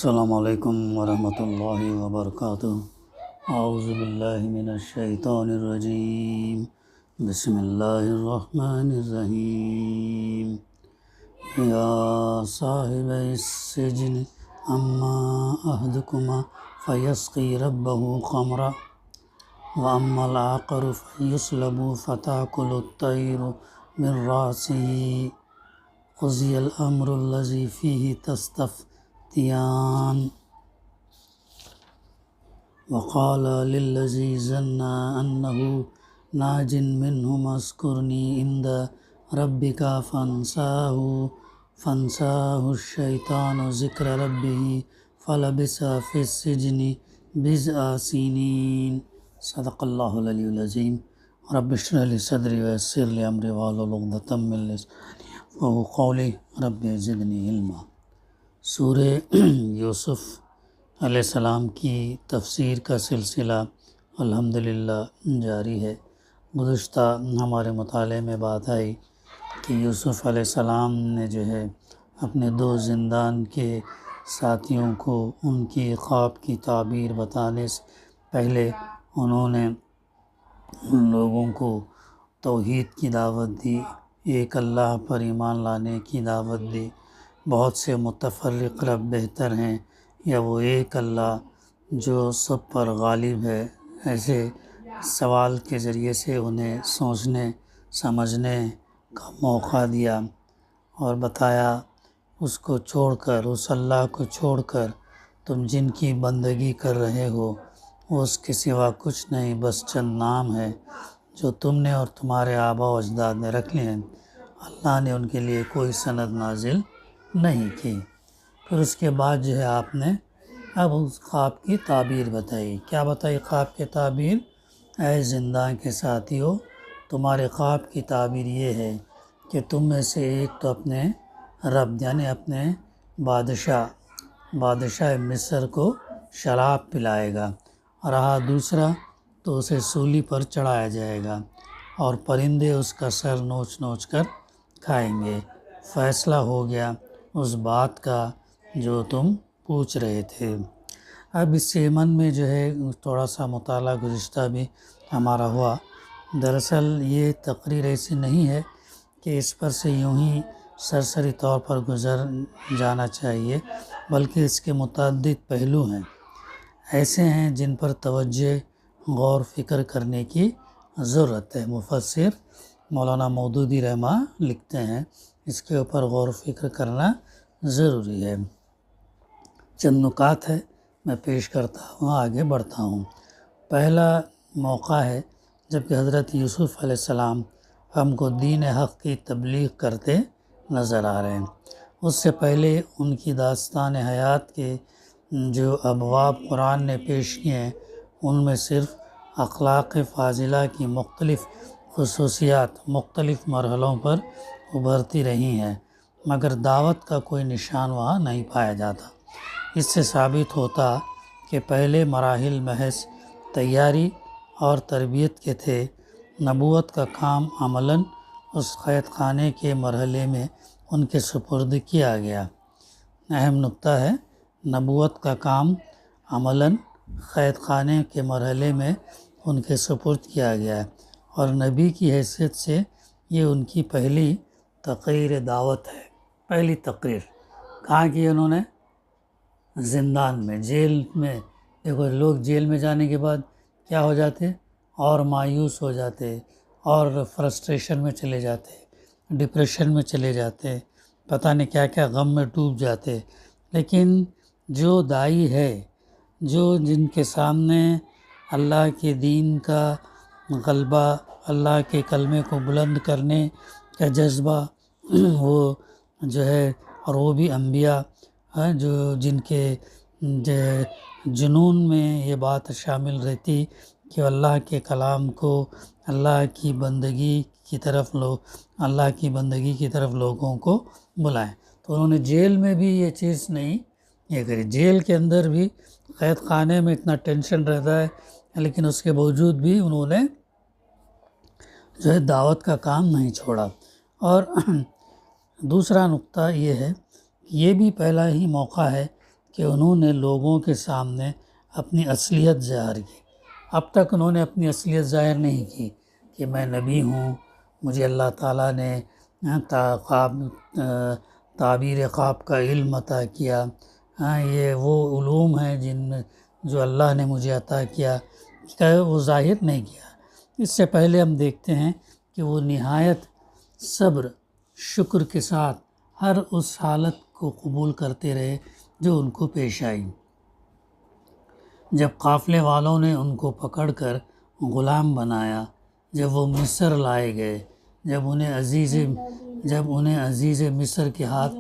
السلام علیکم ورحمۃ اللہ وبرکاتہ۔ اعوذ باللہ من الشیطان الرجیم، بسم اللہ الرحمن الرحیم۔ یا صاحب السجن اما احدکما فیسقی ربہ خمرا واما الآخر فیصلب فتأکل الطیر من رأسہ قضی الامر الذی فیہ تستفتیان۔ وقال للذی ظن انہ ناج منہما اذکرنی عند ربک فانساہ الشیطان ذکر ربہ فلبث فی السجن بضع سنین۔ صدق اللہ العلی العظیم۔ رب اشرح لی صدری ویسر لی امری واحلل عقدۃ من لسانی یفقہوا قولی، رب زدنی علما۔ سورہ یوسف علیہ السلام کی تفسیر کا سلسلہ الحمدللہ جاری ہے۔ گزشتہ ہمارے مطالعے میں بات آئی کہ یوسف علیہ السلام نے اپنے دو زندان کے ساتھیوں کو ان کی خواب کی تعبیر بتانے سے پہلے انہوں نے ان لوگوں کو توحید کی دعوت دی، ایک اللہ پر ایمان لانے کی دعوت دی۔ بہت سے متفرق رب بہتر ہیں یا وہ ایک اللہ جو سب پر غالب ہے؟ ایسے سوال کے ذریعے سے انہیں سوچنے سمجھنے کا موقع دیا اور بتایا اس کو چھوڑ کر، اس اللہ کو چھوڑ کر تم جن کی بندگی کر رہے ہو وہ اس کے سوا کچھ نہیں، بس چند نام ہے جو تم نے اور تمہارے آباء و اجداد نے رکھ لیے ہیں، اللہ نے ان کے لیے کوئی سند نازل نہیں کی۔ پھر اس کے بعد آپ نے اب اس خواب کی تعبیر بتائی۔ کیا بتائی خواب کی تعبیر؟ اے زندان کے ساتھیو، تمہارے خواب کی تعبیر یہ ہے کہ تم میں سے ایک تو اپنے رب یعنی اپنے بادشاہ مصر کو شراب پلائے گا، رہا دوسرا تو اسے سولی پر چڑھایا جائے گا اور پرندے اس کا سر نوچ نوچ کر کھائیں گے۔ فیصلہ ہو گیا اس بات کا جو تم پوچھ رہے تھے۔ اب اس یمن میں تھوڑا سا مطالعہ گزشتہ بھی ہمارا ہوا۔ دراصل یہ تقریر ایسی نہیں ہے کہ اس پر سے یوں ہی سرسری طور پر گزر جانا چاہیے، بلکہ اس کے متعدد پہلو ہیں، ایسے ہیں جن پر توجہ غور فکر کرنے کی ضرورت ہے۔ مفسر مولانا مودودی رحمہ لکھتے ہیں اس کے اوپر غور و فکر کرنا ضروری ہے۔ چند نکات ہے میں پیش کرتا ہوں، آگے بڑھتا ہوں۔ پہلا موقع ہے جب کہ حضرت یوسف علیہ السلام ہم کو دین حق کی تبلیغ کرتے نظر آ رہے ہیں۔ اس سے پہلے ان کی داستان حیات کے جو ابواب قرآن نے پیش کیے ہیں ان میں صرف اخلاق فاضلہ کی مختلف خصوصیات مختلف مرحلوں پر ابھرتی رہی ہیں، مگر دعوت کا کوئی نشان وہاں نہیں پایا جاتا۔ اس سے ثابت ہوتا کہ پہلے مراحل محض تیاری اور تربیت کے تھے۔ نبوت کا کام عملاً اس قید خانے کے مرحلے میں ان کے سپرد کیا گیا۔ اہم نکتہ ہے، نبوت کا کام عملاً قید خانے کے مرحلے میں ان کے سپرد کیا گیا اور نبی کی حیثیت سے یہ ان کی پہلی تقریر دعوت ہے۔ پہلی تقریر کہاں کی انہوں نے؟ زندان میں، جیل میں۔ دیکھو لوگ جیل میں جانے کے بعد کیا ہو جاتے اور مایوس ہو جاتے اور فرسٹریشن میں چلے جاتے، ڈپریشن میں چلے جاتے، پتہ نہیں کیا کیا غم میں ڈوب جاتے۔ لیکن جو داعی ہے، جن کے سامنے اللہ کے دین کا غلبہ، اللہ کے کلمے کو بلند کرنے کا جذبہ وہ اور وہ بھی انبیاء جن کے جنون میں یہ بات شامل رہتی کہ اللہ کے کلام کو اللہ کی بندگی کی طرف لوگوں کو بلائیں، تو انہوں نے جیل میں بھی یہ چیز نہیں یہ کری۔ جیل کے اندر بھی قید خانے میں اتنا ٹینشن رہتا ہے، لیکن اس کے باوجود بھی انہوں نے دعوت کا کام نہیں چھوڑا۔ اور دوسرا نقطہ یہ ہے کہ یہ بھی پہلا ہی موقع ہے کہ انہوں نے لوگوں کے سامنے اپنی اصلیت ظاہر کی۔ اب تک انہوں نے اپنی اصلیت ظاہر نہیں کی کہ میں نبی ہوں، مجھے اللہ تعالیٰ نے تعبیر خواب کا علم عطا کیا، یہ وہ علوم ہیں جو اللہ نے مجھے عطا کیا، وہ ظاہر نہیں کیا۔ اس سے پہلے ہم دیکھتے ہیں کہ وہ نہایت صبر شکر کے ساتھ ہر اس حالت کو قبول کرتے رہے جو ان کو پیش آئی۔ جب قافلے والوں نے ان کو پکڑ کر غلام بنایا، جب وہ مصر لائے گئے، جب انہیں عزیز مصر کے ہاتھ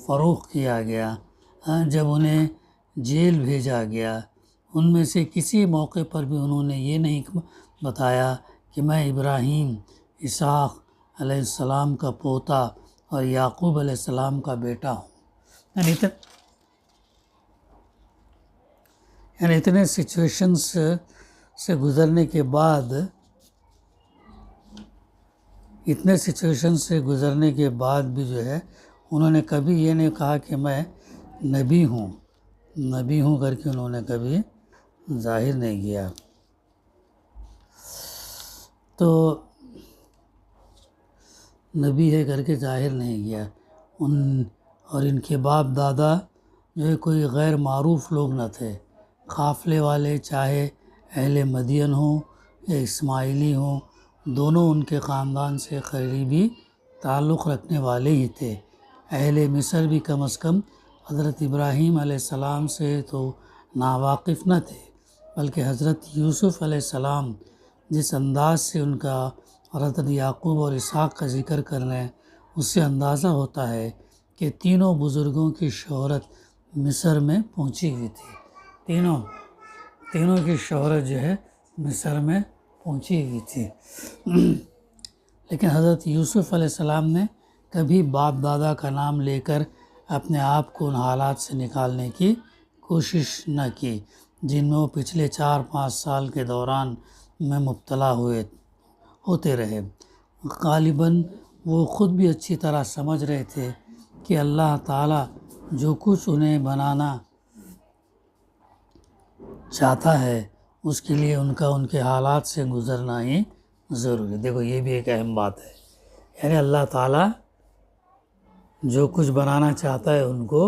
فروخت کیا گیا، جب انہیں جیل بھیجا گیا، ان میں سے کسی موقع پر بھی انہوں نے یہ نہیں بتایا کہ میں ابراہیم، اسحاق علیہ السلام کا پوتا اور یعقوب علیہ السلام کا بیٹا ہوں۔ یعنی اتنے سچویشنز سے گزرنے کے بعد بھی جو ہے انہوں نے کبھی یہ نہیں کہا کہ میں نبی ہوں کر کے انہوں نے کبھی ظاہر نہیں کیا۔ تو نبی ہے کر کے ظاہر نہیں کیا۔ اور ان کے باپ دادا جو ہے کوئی غیر معروف لوگ نہ تھے۔ قافلے والے چاہے اہل مدین ہوں یا اسماعیلی ہوں، دونوں ان کے خاندان سے قریبی تعلق رکھنے والے ہی تھے۔ اہل مصر بھی کم از کم حضرت ابراہیم علیہ السلام سے تو ناواقف نہ تھے، بلکہ حضرت یوسف علیہ السلام جس انداز سے ان کا حضرت یعقوب اور اسحاق کا ذکر کر رہے ہیں، اس سے اندازہ ہوتا ہے کہ تینوں بزرگوں کی شہرت مصر میں پہنچی ہوئی تھی۔ تینوں کی شہرت جو ہے مصر میں پہنچی ہوئی تھی۔ لیکن حضرت یوسف علیہ السلام نے کبھی باپ دادا کا نام لے کر اپنے آپ کو ان حالات سے نکالنے کی کوشش نہ کی جن میں وہ پچھلے 4-5 سال کے دوران میں مبتلا ہوتے رہے۔ غالباً وہ خود بھی اچھی طرح سمجھ رہے تھے کہ اللہ تعالیٰ جو کچھ انہیں بنانا چاہتا ہے اس کے لیے ان کے حالات سے گزرنا ہی ضروری ہے۔ دیکھو یہ بھی ایک اہم بات ہے، یعنی اللہ تعالیٰ جو کچھ بنانا چاہتا ہے ان کو،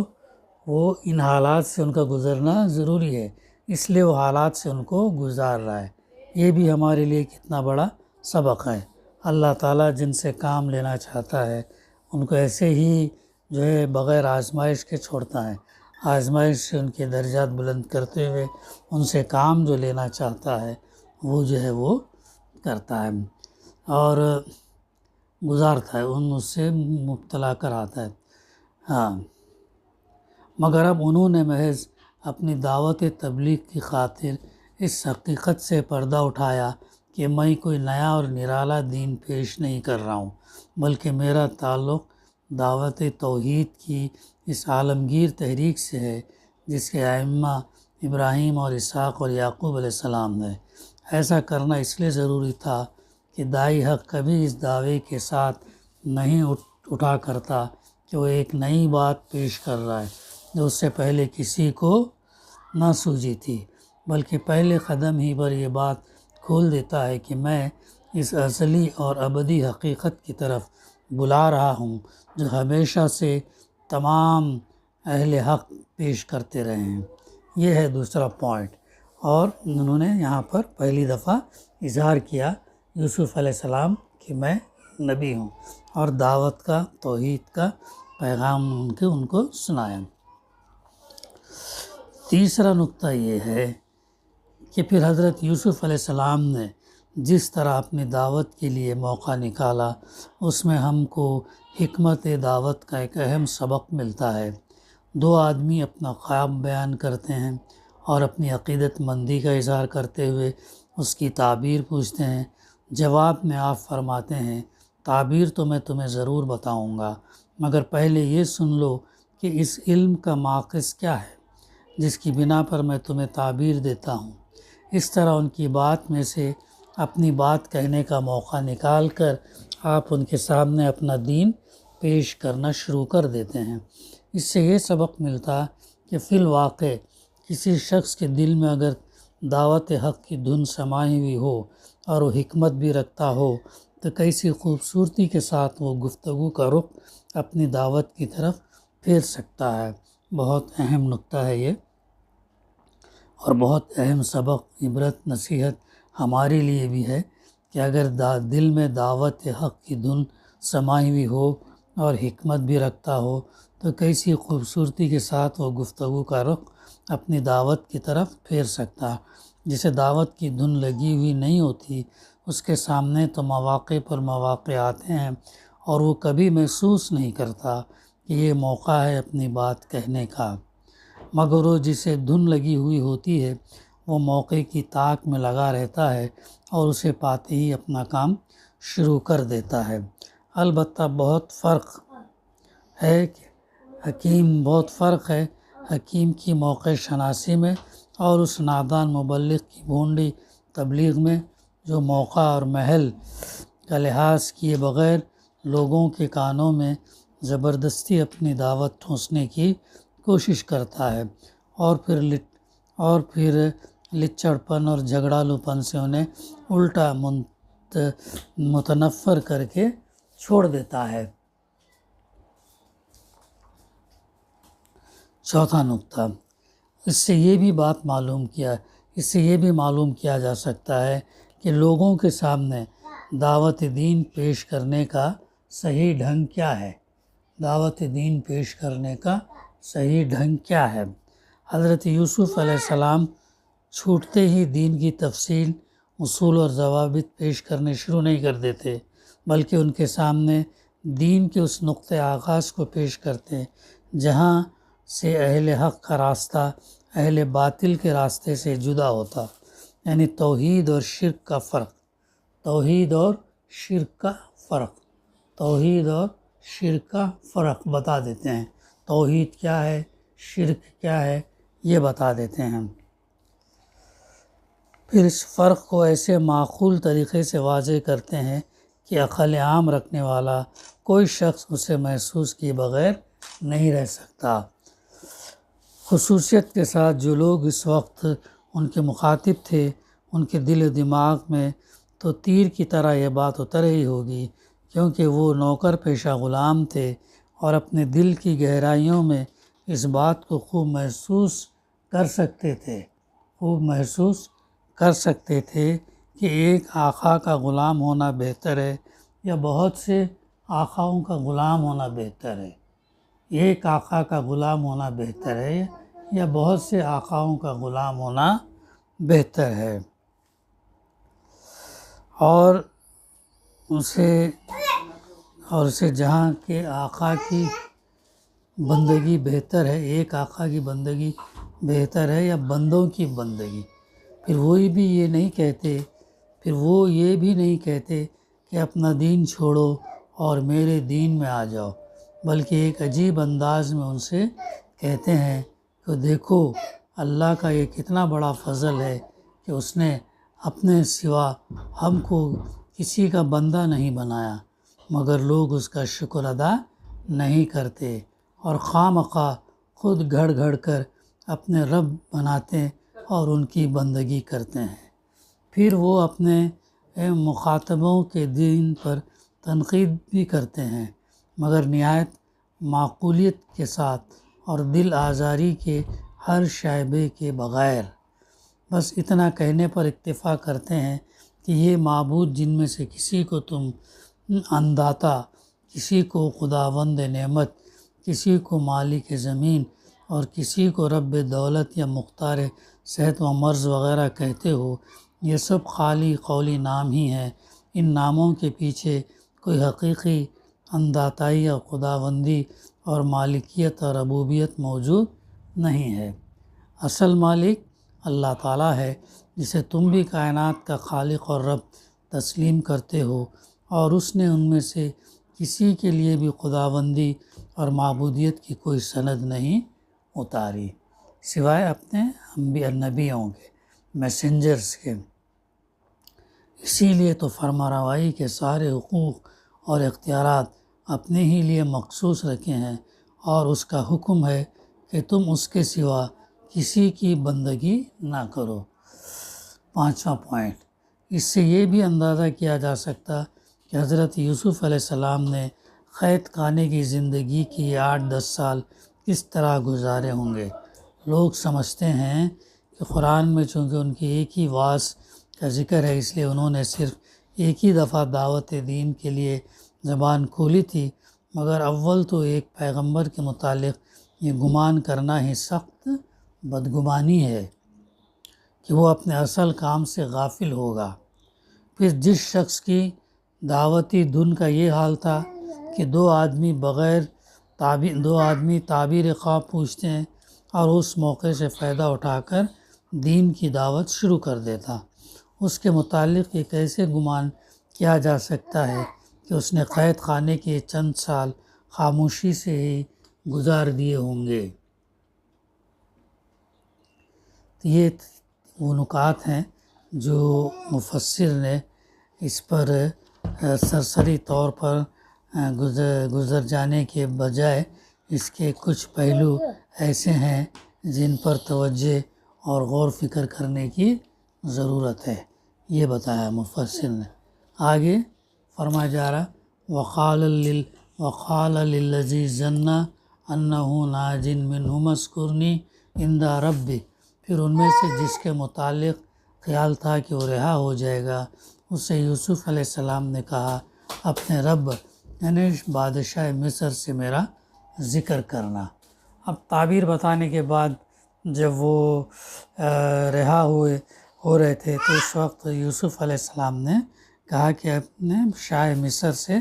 وہ ان حالات سے ان کا گزرنا ضروری ہے، اس لیے وہ حالات سے ان کو گزار رہا ہے۔ یہ بھی ہمارے لیے کتنا بڑا سبق ہے۔ اللہ تعالیٰ جن سے کام لینا چاہتا ہے ان کو ایسے ہی جو ہے بغیر آزمائش کے چھوڑتا ہے، آزمائش سے ان کے درجات بلند کرتے ہوئے ان سے کام جو لینا چاہتا ہے وہ جو ہے وہ کرتا ہے اور گزارتا ہے، اس سے مبتلا کراتا ہے۔ مگر اب انہوں نے محض اپنی دعوت تبلیغ کی خاطر اس حقیقت سے پردہ اٹھایا کہ میں کوئی نیا اور نرالا دین پیش نہیں کر رہا ہوں، بلکہ میرا تعلق دعوت توحید کی اس عالمگیر تحریک سے ہے جس کے ائمہ ابراہیم اور اسحاق اور یعقوب علیہ السلام ہے۔ ایسا کرنا اس لیے ضروری تھا کہ داعی حق کبھی اس دعوے کے ساتھ نہیں اٹھا کرتا کہ وہ ایک نئی بات پیش کر رہا ہے جو اس سے پہلے کسی کو نہ سوجی تھی، بلکہ پہلے قدم ہی پر یہ بات کھول دیتا ہے کہ میں اس ازلی اور ابدی حقیقت کی طرف بلا رہا ہوں جو ہمیشہ سے تمام اہل حق پیش کرتے رہے ہیں۔ یہ ہے دوسرا پوائنٹ، اور انہوں نے یہاں پر پہلی دفعہ اظہار کیا یوسف علیہ السلام کہ میں نبی ہوں، اور دعوت کا توحید کا پیغام ان کو سنایا۔ تیسرا نقطہ یہ ہے کہ پھر حضرت یوسف علیہ السلام نے جس طرح اپنی دعوت کے لیے موقع نکالا، اس میں ہم کو حکمت دعوت کا ایک اہم سبق ملتا ہے۔ دو آدمی اپنا خواب بیان کرتے ہیں اور اپنی عقیدت مندی کا اظہار کرتے ہوئے اس کی تعبیر پوچھتے ہیں۔ جواب میں آپ فرماتے ہیں، تعبیر تو میں تمہیں ضرور بتاؤں گا، مگر پہلے یہ سن لو کہ اس علم کا ماخذ کیا ہے جس کی بنا پر میں تمہیں تعبیر دیتا ہوں۔ اس طرح ان کی بات میں سے اپنی بات کہنے کا موقع نکال کر آپ ان کے سامنے اپنا دین پیش کرنا شروع کر دیتے ہیں۔ اس سے یہ سبق ملتا کہ فی الواقع کسی شخص کے دل میں اگر دعوت حق کی دھن سمائی ہوئی ہو اور وہ حکمت بھی رکھتا ہو تو کیسی خوبصورتی کے ساتھ وہ گفتگو کا رخ اپنی دعوت کی طرف پھیر سکتا ہے۔ بہت اہم نکتہ ہے یہ، اور بہت اہم سبق، عبرت، نصیحت ہمارے لیے بھی ہے کہ اگر دل میں دعوت حق کی دھن سمائی ہوئی ہو اور حکمت بھی رکھتا ہو تو کیسی خوبصورتی کے ساتھ وہ گفتگو کا رخ اپنی دعوت کی طرف پھیر سکتا۔ جسے دعوت کی دھن لگی ہوئی نہیں ہوتی اس کے سامنے تو مواقع پر مواقع آتے ہیں اور وہ کبھی محسوس نہیں کرتا کہ یہ موقع ہے اپنی بات کہنے کا، مگر وہ جسے دھن لگی ہوئی ہوتی ہے وہ موقع کی طاق میں لگا رہتا ہے اور اسے پاتے ہی اپنا کام شروع کر دیتا ہے۔ البتہ بہت فرق ہے حکیم کی موقع شناسی میں اور اس نادان مبلغ کی بھونڈی تبلیغ میں جو موقع اور محل کا لحاظ کیے بغیر لوگوں کے کانوں میں زبردستی اپنی دعوت ٹھونسنے کی کوشش کرتا ہے اور پھر لچڑپن اور جھگڑالو پن سے انہیں الٹا متنفر کر کے چھوڑ دیتا ہے۔ چوتھا نکتہ، اس سے یہ بھی معلوم کیا جا سکتا ہے کہ لوگوں کے سامنے دعوت دین پیش کرنے کا صحیح ڈھنگ کیا ہے۔ حضرت یوسف علیہ السلام چھوٹتے ہی دین کی تفصیل، اصول اور ضوابط پیش کرنے شروع نہیں کر دیتے، بلکہ ان کے سامنے دین کے اس نقطۂ آغاز کو پیش کرتے جہاں سے اہل حق کا راستہ اہل باطل کے راستے سے جدا ہوتا، یعنی توحید اور شرک کا فرق بتا دیتے ہیں۔ توحید کیا ہے، شرک کیا ہے، یہ بتا دیتے ہیں۔ پھر اس فرق کو ایسے معقول طریقے سے واضح کرتے ہیں کہ عقل عام رکھنے والا کوئی شخص اسے محسوس کیے بغیر نہیں رہ سکتا۔ خصوصیت کے ساتھ جو لوگ اس وقت ان کے مخاطب تھے ان کے دل و دماغ میں تو تیر کی طرح یہ بات اتر ہی ہوگی، کیونکہ وہ نوکر پیشہ غلام تھے اور اپنے دل کی گہرائیوں میں اس بات کو خوب محسوس کر سکتے تھے کہ ایک آقا کا غلام ہونا بہتر ہے یا بہت سے آقاؤں کا غلام ہونا بہتر ہے۔ ایک آقا کا غلام ہونا بہتر ہے یا بہت سے آقاؤں کا غلام ہونا بہتر ہے، اور اسے جہاں کے آقا کی بندگی بہتر ہے، ایک آقا کی بندگی بہتر ہے یا بندوں کی بندگی۔ پھر وہ یہ بھی نہیں کہتے کہ اپنا دین چھوڑو اور میرے دین میں آ جاؤ، بلکہ ایک عجیب انداز میں ان سے کہتے ہیں کہ دیکھو اللہ کا یہ کتنا بڑا فضل ہے کہ اس نے اپنے سوا ہم کو کسی کا بندہ نہیں بنایا، مگر لوگ اس کا شکر ادا نہیں کرتے اور خواہ مخواہ خود گھڑ کر اپنے رب بناتے اور ان کی بندگی کرتے ہیں۔ پھر وہ اپنے مخاطبوں کے دین پر تنقید بھی کرتے ہیں، مگر نہایت معقولیت کے ساتھ اور دل آزاری کے ہر شائبے کے بغیر۔ بس اتنا کہنے پر اکتفا کرتے ہیں کہ یہ معبود جن میں سے کسی کو تم انداتا، کسی کو خداوند نعمت، کسی کو مالک زمین اور کسی کو رب دولت یا مختار صحت و مرض وغیرہ کہتے ہو، یہ سب خالی قولی نام ہی ہیں۔ ان ناموں کے پیچھے کوئی حقیقی انداتائی اور خداوندی اور مالکیت اور ربوبیت موجود نہیں ہے۔ اصل مالک اللہ تعالیٰ ہے جسے تم بھی کائنات کا خالق اور رب تسلیم کرتے ہو، اور اس نے ان میں سے کسی کے لیے بھی خداوندی اور معبودیت کی کوئی سند نہیں اتاری سوائے اپنے نبیوں کے، میسنجرز کے۔ اسی لیے تو فرما روائی کے سارے حقوق اور اختیارات اپنے ہی لیے مخصوص رکھے ہیں، اور اس کا حکم ہے کہ تم اس کے سوا کسی کی بندگی نہ کرو۔ 5واں پوائنٹ، اس سے یہ بھی اندازہ کیا جا سکتا کہ حضرت یوسف علیہ السلام نے قید خانے کی زندگی کی 8-10 سال کس طرح گزارے ہوں گے۔ لوگ سمجھتے ہیں کہ قرآن میں چونکہ ان کی ایک ہی واعظ کا ذکر ہے اس لیے انہوں نے صرف ایک ہی دفعہ دعوت دین کے لیے زبان کھولی تھی، مگر اول تو ایک پیغمبر کے متعلق یہ گمان کرنا ہی سخت بدگمانی ہے کہ وہ اپنے اصل کام سے غافل ہوگا۔ پھر جس شخص کی دعوتی دھن کا یہ حال تھا کہ دو آدمی تعبیر خواب پوچھتے ہیں اور اس موقع سے فائدہ اٹھا کر دین کی دعوت شروع کر دیتا، اس کے متعلق یہ کیسے گمان کیا جا سکتا ہے کہ اس نے قید خانے کے چند سال خاموشی سے ہی گزار دیے ہوں گے۔ یہ وہ نکات ہیں جو مفسر نے اس پر سرسری طور پر گزر جانے کے بجائے اس کے کچھ پہلو ایسے ہیں جن پر توجہ اور غور فکر کرنے کی ضرورت ہے، یہ بتایا مفسر نے۔ آگے فرمایا جا رہا وَقَالَ لِلَّذِي ظَنَّ أَنَّهُ نَاجٍ مِّنْهُ اذْكُرْنِي عِندَ رَبِّي، پھر ان میں سے جس کے متعلق خیال تھا کہ وہ رہا ہو جائے گا، اس سے یوسف علیہ السلام نے کہا اپنے رب یعنی بادشاہ مصر سے میرا ذکر کرنا۔ اب تعبیر بتانے کے بعد جب وہ رہا ہو رہے تھے تو اس وقت یوسف علیہ السلام نے کہا کہ اپنے شاہ مصر سے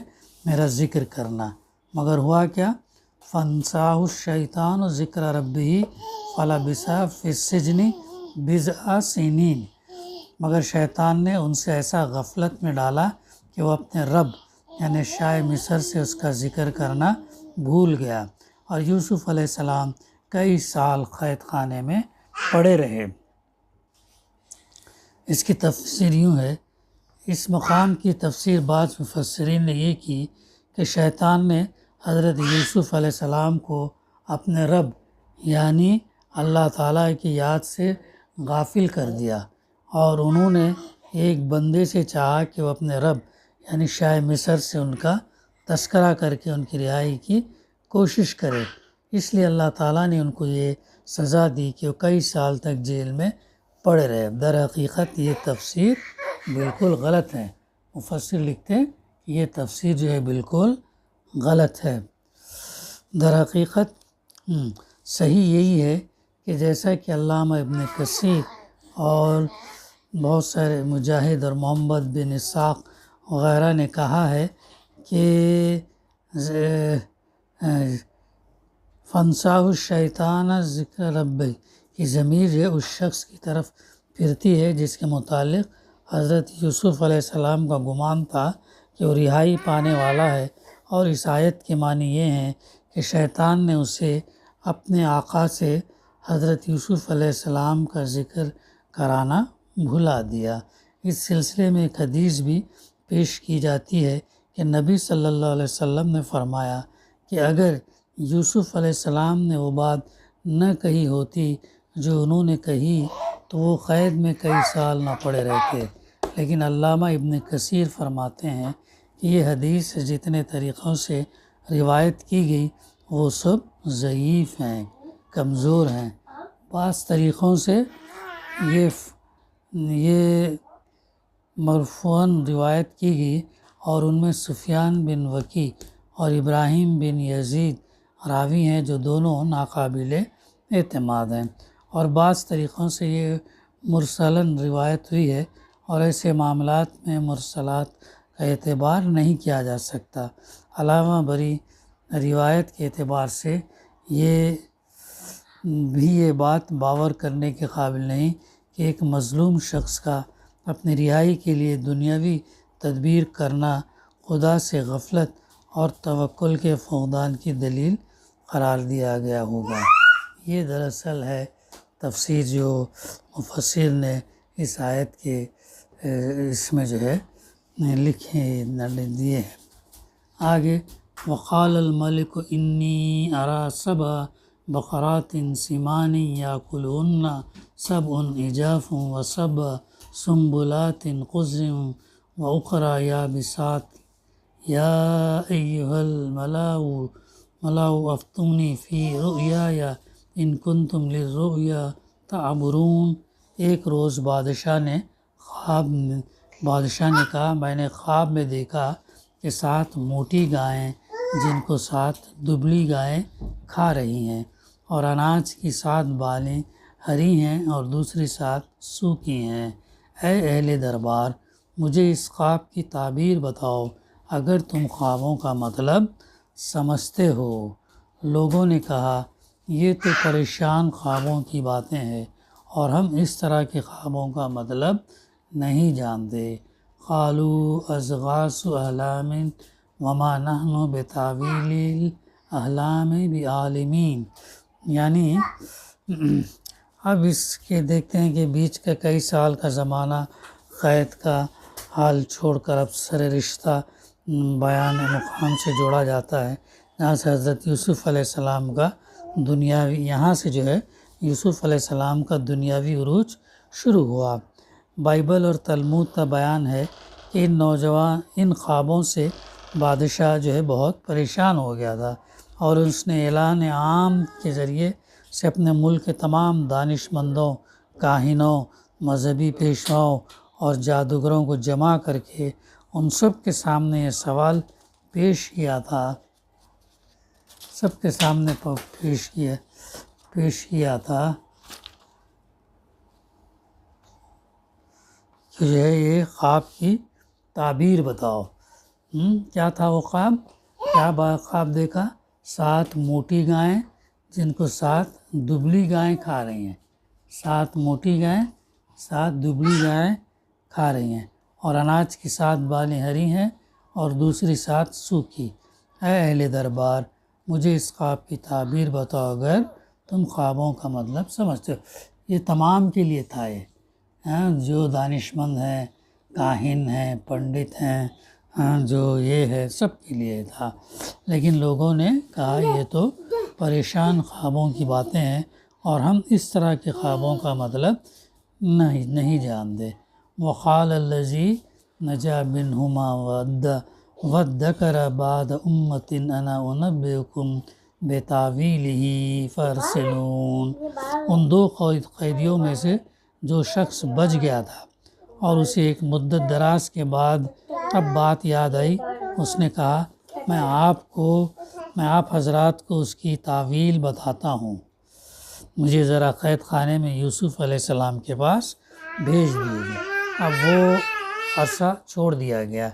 میرا ذکر کرنا، مگر ہوا کیا؟ فَانْسَاهُ الشَّيْطَانُ ذِكْرَ رَبِّهِ فَلَبِثَ فِي السِّجْنِ بِضْعَ سِنِينَ، مگر شیطان نے ان سے ایسا غفلت میں ڈالا کہ وہ اپنے رب یعنی شاہ مصر سے اس کا ذکر کرنا بھول گیا، اور یوسف علیہ السلام کئی سال قید خانے میں پڑے رہے۔ اس کی تفسیر یوں ہے، اس مقام کی تفسیر بعض مفسرین نے یہ کی کہ شیطان نے حضرت یوسف علیہ السلام کو اپنے رب یعنی اللہ تعالیٰ کی یاد سے غافل کر دیا، اور انہوں نے ایک بندے سے چاہا کہ وہ اپنے رب یعنی شاہ مصر سے ان کا تذکرہ کر کے ان کی رہائی کی کوشش کرے، اس لیے اللہ تعالیٰ نے ان کو یہ سزا دی کہ وہ کئی سال تک جیل میں پڑے رہے۔ در حقیقت یہ تفسیر بالکل غلط ہے، مفسر لکھتے ہیں کہ یہ تفسیر جو ہے بالکل غلط ہے۔ در حقیقت صحیح یہی ہے کہ جیسا کہ علامہ ابن کثیر اور بہت سارے مجاہد اور محمد بن اسحاق وغیرہ نے کہا ہے کہ فَانْسَاهُ الشَّيْطَانَ ذِكْرَ رَبِّهِ کی ضمیر جو ہے اس شخص کی طرف پھرتی ہے جس کے متعلق حضرت یوسف علیہ السلام کا گمان تھا کہ وہ رہائی پانے والا ہے، اور اس آیت کے معنی یہ ہیں کہ شیطان نے اسے اپنے آقا سے حضرت یوسف علیہ السلام کا ذکر کرانا بھلا دیا۔ اس سلسلے میں ایک حدیث بھی پیش کی جاتی ہے کہ نبی صلی اللہ علیہ وسلم نے فرمایا کہ اگر یوسف علیہ السلام نے وہ بات نہ کہی ہوتی جو انہوں نے کہی تو وہ قید میں کئی سال نہ پڑے رہتے، لیکن علامہ ابن کثیر فرماتے ہیں کہ یہ حدیث جتنے طریقوں سے روایت کی گئی وہ سب ضعیف ہیں، کمزور ہیں۔ بعض طریقوں سے یہ مرفوعاً روایت کی گئی اور ان میں سفیان بن وکی اور ابراہیم بن یزید راوی ہیں جو دونوں ناقابل اعتماد ہیں، اور بعض طریقوں سے یہ مرسلاً روایت ہوئی ہے، اور ایسے معاملات میں مرسلات کا اعتبار نہیں کیا جا سکتا۔ علاوہ بری روایت کے اعتبار سے یہ بات باور کرنے کے قابل نہیں کہ ایک مظلوم شخص کا اپنی رہائی کے لیے دنیاوی تدبیر کرنا خدا سے غفلت اور توکل کے فقدان کی دلیل قرار دیا گیا ہوگا۔ یہ دراصل ہے تفسیر جو مفسر نے اس آیت کے اس میں جو ہے لکھے دیے ہیں۔ آگے وقال الملک انی ارا سبع بقرات سمان یاکلہن سبع عجاف وسبع سنبلات خضر واخری یابسات یا ایہا الملأ افتونی فی رؤیای ان کنتم للرؤیا تعبرون۔ ایک روز بادشاہ نے کہا میں نے خواب میں دیکھا کہ 7 موٹی گائیں جن کو 7 دبلی گائیں کھا رہی ہیں، اور اناج کی 7 بالیں ہری ہیں اور دوسری 7 سوکھی ہیں۔ اے اہل دربار، مجھے اس خواب کی تعبیر بتاؤ اگر تم خوابوں کا مطلب سمجھتے ہو۔ لوگوں نے کہا یہ تو پریشان خوابوں کی باتیں ہیں اور ہم اس طرح کے خوابوں کا مطلب نہیں جانتے۔ قالوا اضغاث احلام وما نحن بتاویل الاحلام بعالمین، یعنی اب اس کے دیکھتے ہیں کہ بیچ کا کئی سال کا زمانہ قید کا حال چھوڑ کر اب سر رشتہ بیان مقام سے جوڑا جاتا ہے، جہاں سے حضرت یوسف علیہ السلام کا دنیاوی عروج شروع ہوا۔ بائبل اور تلمود کا بیان ہے کہ ان خوابوں سے بادشاہ بہت پریشان ہو گیا تھا، اور اس نے اعلان عام کے ذریعے سے اپنے ملک کے تمام دانش مندوں، کاہنوں، مذہبی پیشواؤں اور جادوگروں کو جمع کر کے ان سب کے سامنے یہ سوال پیش کیا تھا کہ یہ خواب کی تعبیر بتاؤ۔ کیا تھا وہ خواب؟ کیا خواب دیکھا؟ 7 موٹی گائیں جن کو 7 دبلی گائیں کھا رہی ہیں، 7 موٹی گائیں 7 دبلی گائیں کھا رہی ہیں، اور اناج کی 7 بالیں ہری ہیں اور دوسری 7 سوکھی۔ اے اہل دربار، مجھے اس خواب کی تعبیر بتاؤ اگر تم خوابوں کا مطلب سمجھتے ہو۔ یہ تمام کے لیے تھا، یہ جو دانش مند ہیں، کاہن ہیں، پنڈت ہیں، جو یہ ہے، سب کے لیے تھا۔ لیکن لوگوں نے کہا یہ تو پریشان خوابوں کی باتیں ہیں اور ہم اس طرح کے خوابوں کا مطلب نہیں جانتے۔ وقال الذی نجا منہما وادکر بعد امۃ انا انبئکم بتاویلہ فارسلون۔ ان 2 قیدیوں میں سے جو شخص بچ گیا تھا اور اسے ایک مدت دراز کے بعد اب بات یاد آئی، اس نے کہا میں آپ حضرات کو اس کی تعویل بتاتا ہوں، مجھے ذرا قید خانے میں یوسف علیہ السلام کے پاس بھیج دیجیے۔ اب وہ عرصہ چھوڑ دیا گیا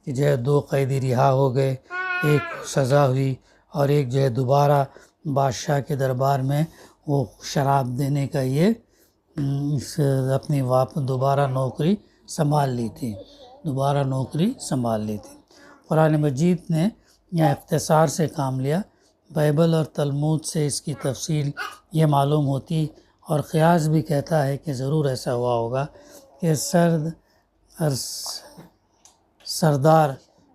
کہ 2 قیدی رہا ہو گئے، ایک سزا ہوئی اور ایک دوبارہ بادشاہ کے دربار میں وہ شراب دینے کا یہ اپنی دوبارہ نوکری سنبھال لی تھی۔ قرآن مجید نے یہاں اختصار سے کام لیا۔ بائبل اور تلمود سے اس کی تفصیل یہ معلوم ہوتی اور قیاس بھی کہتا ہے کہ ضرور ایسا ہوا ہوگا کہ سردار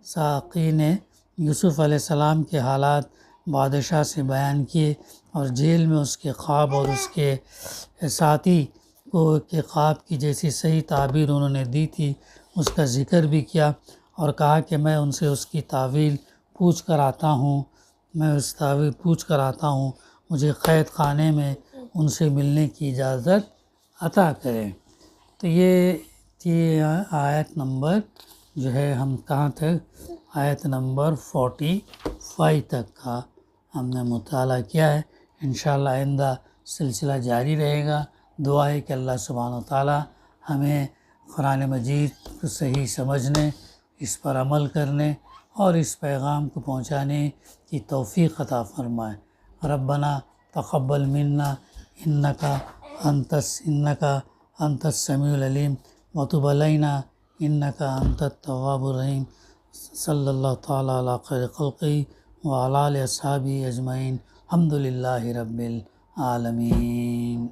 ساقی نے یوسف علیہ السلام کے حالات بادشاہ سے بیان کیے، اور جیل میں اس کے خواب اور اس کے ساتھی کے خواب کی جیسی صحیح تعبیر انہوں نے دی تھی اس کا ذکر بھی کیا، اور کہا کہ میں ان سے اس کی تعویل پوچھ کر آتا ہوں، مجھے قید خانے میں ان سے ملنے کی اجازت عطا کریں۔ تو یہ آیت نمبر ہم کہاں تک؟ آیت نمبر 45 تک کا ہم نے مطالعہ کیا ہے۔ انشاءاللہ آئندہ سلسلہ جاری رہے گا۔ دعا ہے کہ اللہ سبحانہ و تعالی ہمیں قرآن مجید کو صحیح سمجھنے، اس پر عمل کرنے اور اس پیغام کو پہنچانے کی توفیق عطا فرمائے۔ ربنا تقبل منا انکا انت السمیع العلیم وتب علینا انکا انت التواب الرحیم۔ صلی اللہ تعالی علی خیر خلقہ وعلی آلہ اصحابہ اجمعین۔ الحمد للہ رب العالمین۔